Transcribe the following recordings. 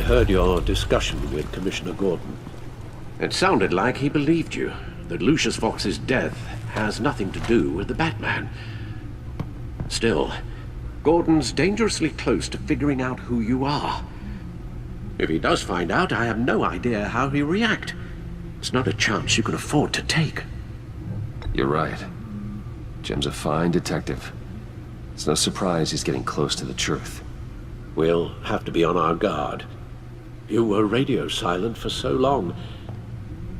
I heard your discussion with Commissioner Gordon. It sounded like he believed you, that Lucius Fox's death has nothing to do with the Batman. Still, Gordon's dangerously close to figuring out who you are. If he does find out, I have no idea how he'll react. It's not a chance you can afford to take. You're right. Jim's a fine detective. It's no surprise he's getting close to the truth. We'll have to be on our guard. You were radio silent for so long.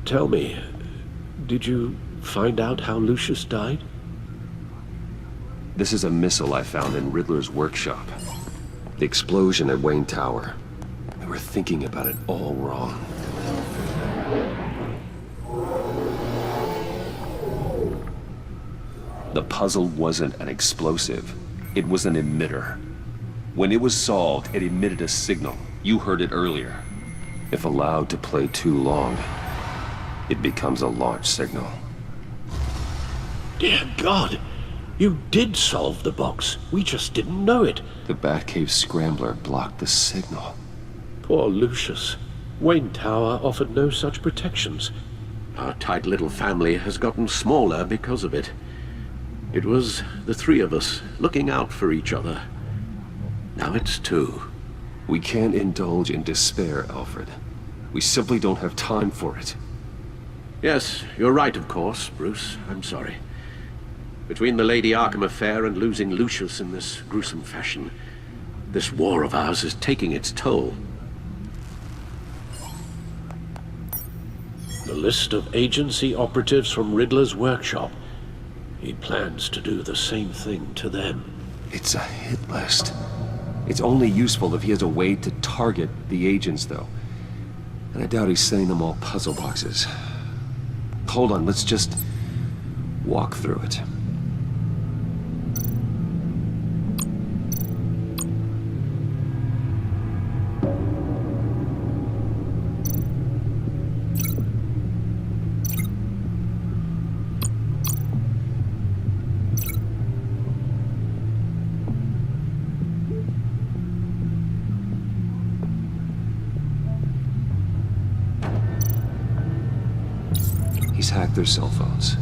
Tell me, did you find out how Lucius died? This is a missile I found in Riddler's workshop. The explosion at Wayne Tower. We were thinking about it all wrong. The puzzle wasn't an explosive. It was an emitter. When it was solved, it emitted a signal. You heard it earlier. If allowed to play too long, it becomes a launch signal. Dear God! You did solve the box. We just didn't know it. The Batcave scrambler blocked the signal. Poor Lucius. Wayne Tower offered no such protections. Our tight little family has gotten smaller because of it. It was the three of us looking out for each other. Now it's two. We can't indulge in despair, Alfred. We simply don't have time for it. Yes, you're right, of course, Bruce. I'm sorry. Between the Lady Arkham affair and losing Lucius in this gruesome fashion, this war of ours is taking its toll. The list of agency operatives from Riddler's workshop. He plans to do the same thing to them. It's a hit list. It's only useful if he has a way to target the agents, though. And I doubt he's sending them all puzzle boxes. Hold on, let's just walk through it. He's hacked their cell phones.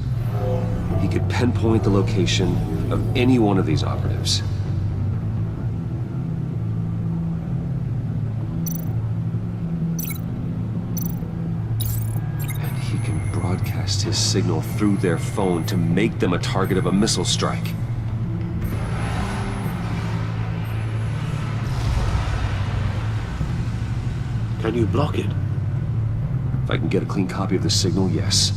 He could pinpoint the location of any one of these operatives. And he can broadcast his signal through their phone to make them a target of a missile strike. Can you block it? If I can get a clean copy of the signal, yes.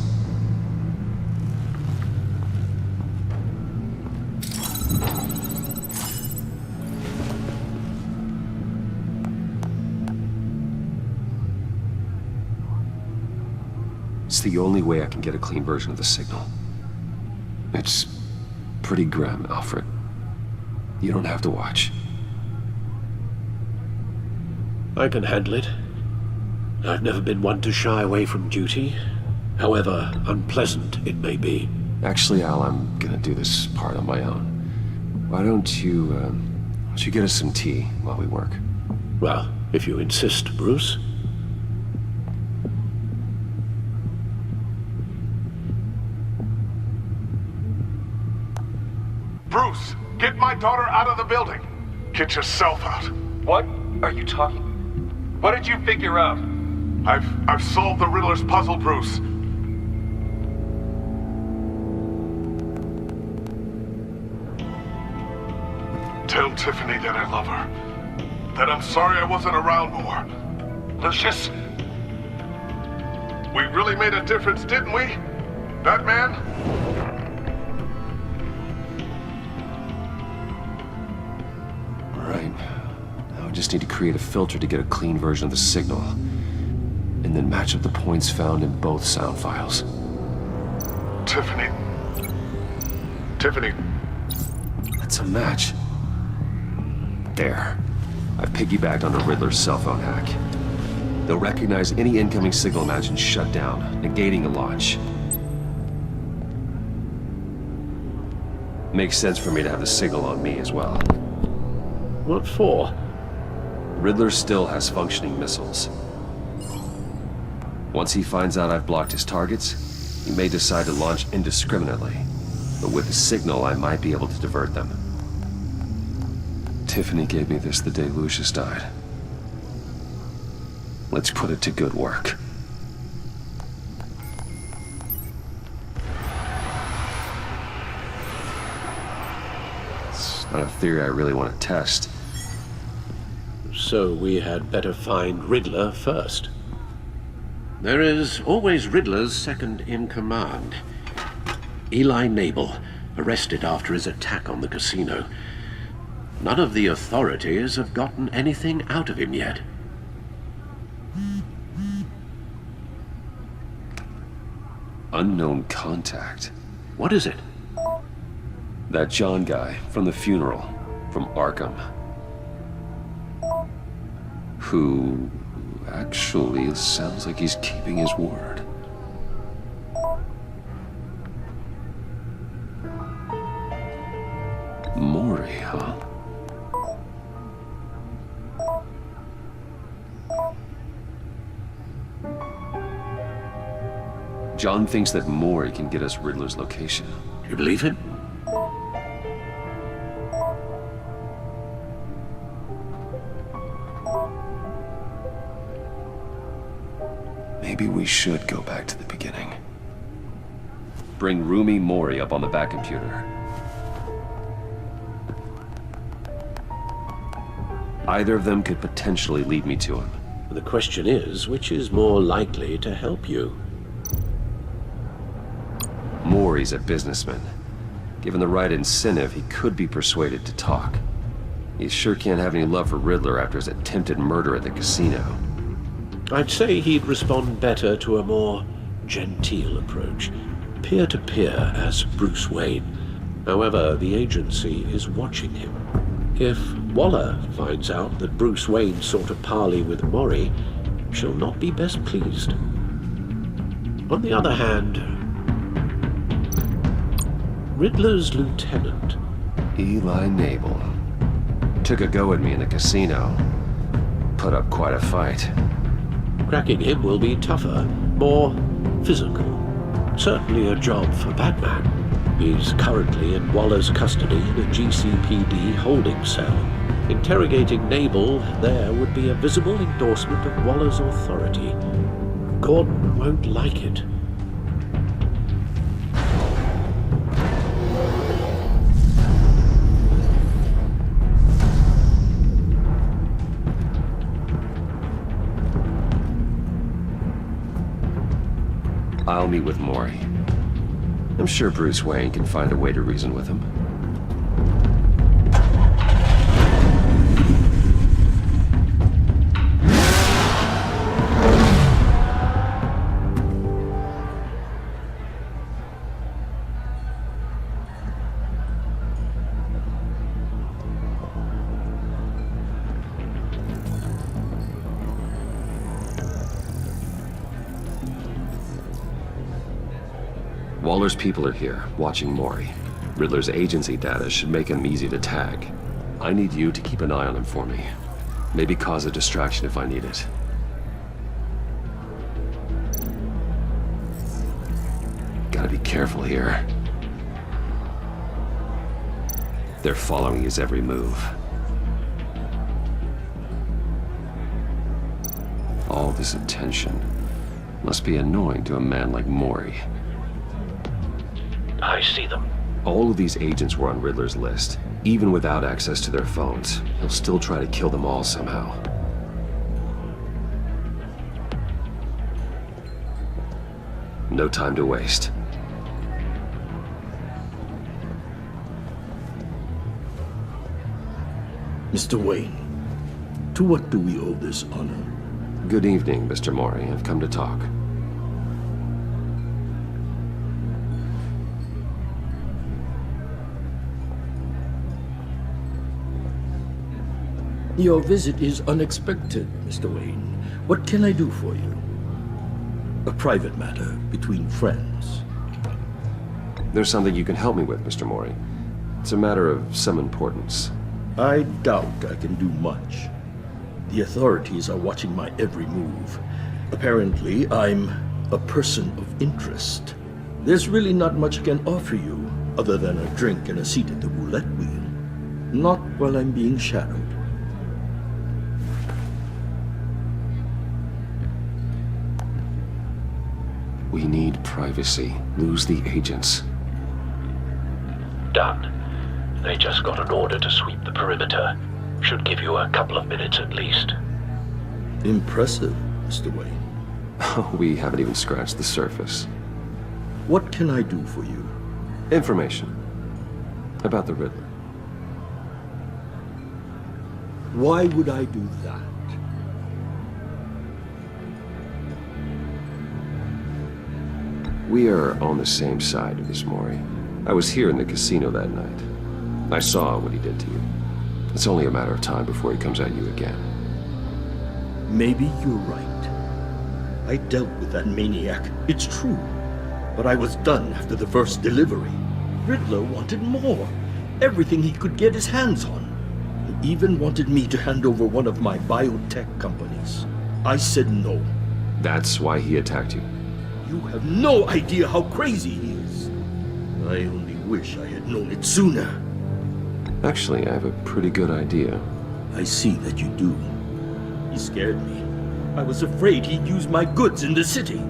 It's the only way I can get a clean version of the signal. It's pretty grim, Alfred. You don't have to watch. I can handle it. I've never been one to shy away from duty, however unpleasant it may be. Actually, Al, I'm gonna do this part on my own. Why don't you get us some tea while we work? Well, if you insist, Bruce. Bruce, get my daughter out of the building. Get yourself out. What are you talking? What did you figure out? I've solved the Riddler's puzzle, Bruce. Tell Tiffany that I love her. That I'm sorry I wasn't around more. Lucius? We really made a difference, didn't we? Batman? All right. Now I just need to create a filter to get a clean version of the signal. And then match up the points found in both sound files. Tiffany. Tiffany. That's a match. There. I've piggybacked on the Riddler's cell phone hack. They'll recognize any incoming signal match and shut down, negating a launch. Makes sense for me to have the signal on me as well. What for? Riddler still has functioning missiles. Once he finds out I've blocked his targets, he may decide to launch indiscriminately. But with the signal, I might be able to divert them. Tiffany gave me this the day Lucius died. Let's put it to good work. It's not a theory I really want to test. So we had better find Riddler first. There is always Riddler's second-in-command. Eli Nabel, arrested after his attack on the casino. None of the authorities have gotten anything out of him yet. Unknown contact. What is it? That John guy from the funeral, from Arkham. Who actually sounds like he's keeping his word. Maury, huh? John thinks that Maury can get us Riddler's location. You believe him? Maybe we should go back to the beginning. Bring Roomy Maury up on the back computer. Either of them could potentially lead me to him. The question is, which is more likely to help you? Maury's a businessman. Given the right incentive, he could be persuaded to talk. He sure can't have any love for Riddler after his attempted murder at the casino. I'd say he'd respond better to a more genteel approach, peer-to-peer as Bruce Wayne. However, the agency is watching him. If Waller finds out that Bruce Wayne sought a parley with Maury, she'll not be best pleased. On the other hand, Riddler's lieutenant, Eli Nabel. Took a go at me in the casino. Put up quite a fight. cracking him will be tougher, more physical. Certainly a job for Batman. He's currently in Waller's custody in a GCPD holding cell. Interrogating Nabel there would be a visible endorsement of Waller's authority. Gordon won't like it. I'll meet with Maury. I'm sure Bruce Wayne can find a way to reason with him. Waller's people are here, watching Maury. Riddler's agency data should make him easy to tag. I need you to keep an eye on him for me. Maybe cause a distraction if I need it. Gotta be careful here. They're following his every move. All this attention must be annoying to a man like Maury. I see them. All of these agents were on Riddler's list. Even without access to their phones, he'll still try to kill them all somehow. No time to waste. Mr. Wayne, to what do we owe this honor? Good evening, Mr. Maury. I've come to talk. Your visit is unexpected, Mr. Wayne. What can I do for you? A private matter between friends. There's something you can help me with, Mr. Maury. It's a matter of some importance. I doubt I can do much. The authorities are watching my every move. Apparently, I'm a person of interest. There's really not much I can offer you, other than a drink and a seat at the roulette wheel. Not while I'm being shadowed. We need privacy. Lose the agents. Done. They just got an order to sweep the perimeter. Should give you a couple of minutes at least. Impressive, Mr. Wayne. We haven't even scratched the surface. What can I do for you? Information. About the Riddler. Why would I do that? We are on the same side of this, Maury. I was here in the casino that night. I saw what he did to you. It's only a matter of time before he comes at you again. Maybe you're right. I dealt with that maniac, it's true. But I was done after the first delivery. Riddler wanted more. Everything he could get his hands on. He even wanted me to hand over one of my biotech companies. I said no. That's why he attacked you. You have no idea how crazy he is. I only wish I had known it sooner. Actually, I have a pretty good idea. I see that you do. He scared me. I was afraid he'd use my goods in the city.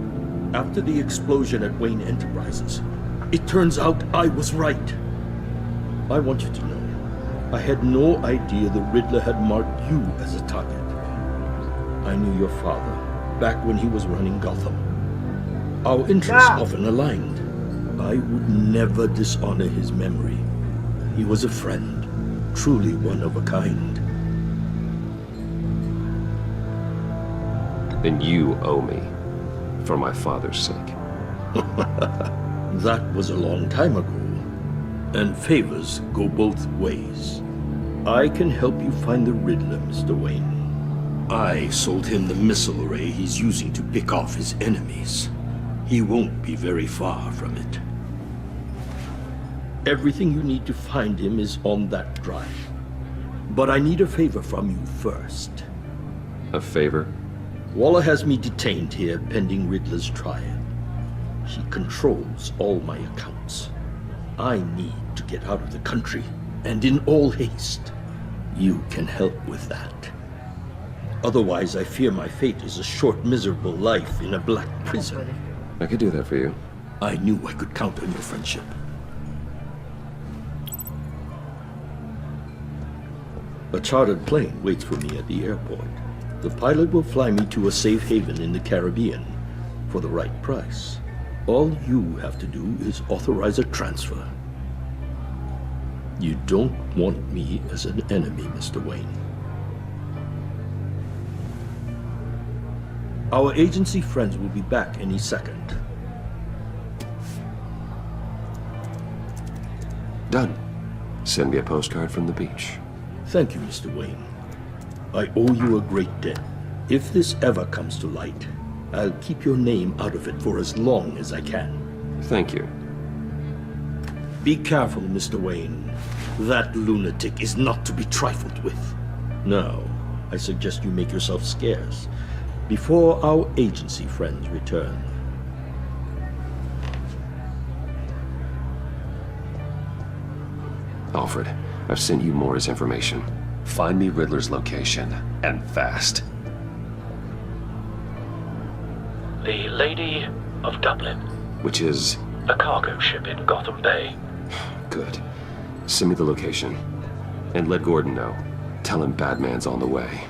After the explosion at Wayne Enterprises, it turns out I was right. I want you to know, I had no idea the Riddler had marked you as a target. I knew your father back when he was running Gotham. Our interests often aligned. I would never dishonor his memory. He was a friend, truly one of a kind. Then you owe me, for my father's sake. That was a long time ago, and favors go both ways. I can help you find the Riddler, Mr. Wayne. I sold him the missile array he's using to pick off his enemies. He won't be very far from it. Everything you need to find him is on that drive. But I need a favor from you first. A favor? Waller has me detained here pending Riddler's trial. He controls all my accounts. I need to get out of the country, and in all haste. You can help with that. Otherwise, I fear my fate is a short, miserable life in a black prison. I could do that for you. I knew I could count on your friendship. A chartered plane waits for me at the airport. The pilot will fly me to a safe haven in the Caribbean for the right price. All you have to do is authorize a transfer. You don't want me as an enemy, Mr. Wayne. Our agency friends will be back any second. Done. Send me a postcard from the beach. Thank you, Mr. Wayne. I owe you a great debt. If this ever comes to light, I'll keep your name out of it for as long as I can. Thank you. Be careful, Mr. Wayne. That lunatic is not to be trifled with. Now, I suggest you make yourself scarce before our agency friends return. Alfred, I've sent you Moore's information. Find me Riddler's location, and fast. The Lady of Dublin. Which is... A cargo ship in Gotham Bay. Good. Send me the location. And let Gordon know. Tell him Batman's on the way.